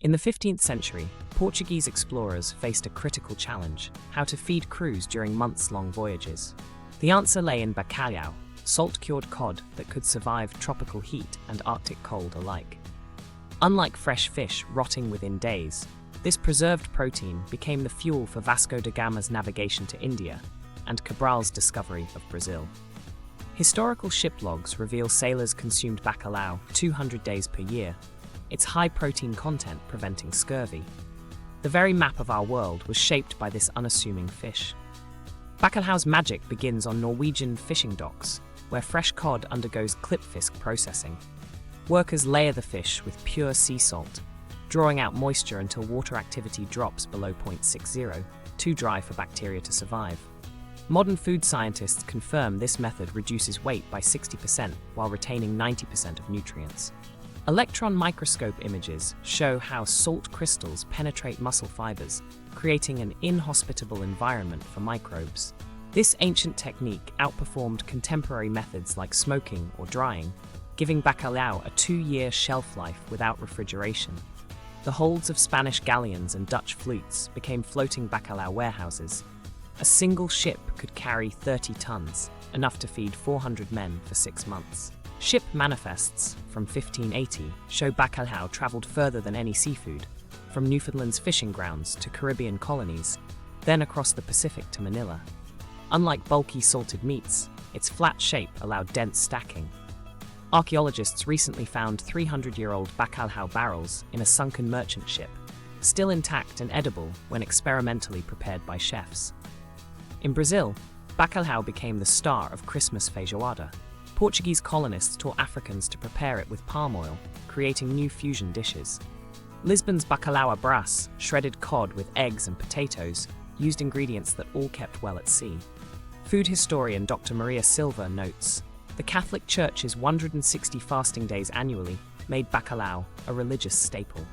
In the 15th century, Portuguese explorers faced a critical challenge: how to feed crews during months-long voyages. The answer lay in bacalhau, salt-cured cod that could survive tropical heat and Arctic cold alike. Unlike fresh fish rotting within days, this preserved protein became the fuel for Vasco da Gama's navigation to India and Cabral's discovery of Brazil. Historical ship logs reveal sailors consumed bacalhau 200 days per year, its high protein content preventing scurvy. The very map of our world was shaped by this unassuming fish. Bacalhau's magic begins on Norwegian fishing docks, where fresh cod undergoes klippfisk processing. Workers layer the fish with pure sea salt, drawing out moisture until water activity drops below 0.60, too dry for bacteria to survive. Modern food scientists confirm this method reduces weight by 60% while retaining 90% of nutrients. Electron microscope images show how salt crystals penetrate muscle fibers, creating an inhospitable environment for microbes. This ancient technique outperformed contemporary methods like smoking or drying, giving bacalhau a 2-year shelf life without refrigeration. The holds of Spanish galleons and Dutch fleets became floating bacalhau warehouses. A single ship could carry 30 tons, enough to feed 400 men for 6 months. Ship manifests from 1580 show bacalhau traveled further than any seafood, from Newfoundland's fishing grounds to Caribbean colonies, then across the Pacific to Manila. Unlike bulky salted meats, its flat shape allowed dense stacking. Archaeologists recently found 300-year-old bacalhau barrels in a sunken merchant ship, still intact and edible when experimentally prepared by chefs. In Brazil, bacalhau became the star of Christmas feijoada. Portuguese colonists taught Africans to prepare it with palm oil, creating new fusion dishes. Lisbon's bacalhau à brás, shredded cod with eggs and potatoes, used ingredients that all kept well at sea. Food historian Dr. Maria Silva notes, the Catholic Church's 160 fasting days annually made bacalhau a religious staple.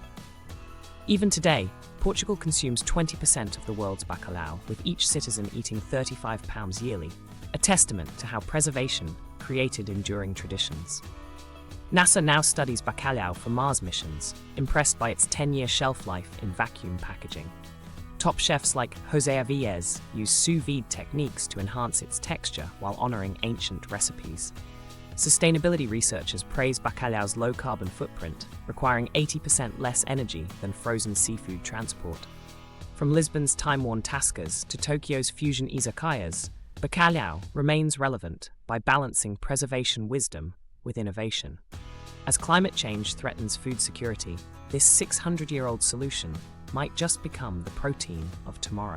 Even today, Portugal consumes 20% of the world's bacalhau, with each citizen eating 35 pounds yearly, a testament to how preservation created enduring traditions. NASA now studies bacalhau for Mars missions, impressed by its 10-year shelf life in vacuum packaging. Top chefs like José Avilés use sous vide techniques to enhance its texture while honoring ancient recipes. Sustainability researchers praise bacalhau's low-carbon footprint, requiring 80% less energy than frozen seafood transport. From Lisbon's time-worn tascas to Tokyo's fusion izakayas, bacalhau remains relevant by balancing preservation wisdom with innovation. As climate change threatens food security, this 600-year-old solution might just become the protein of tomorrow.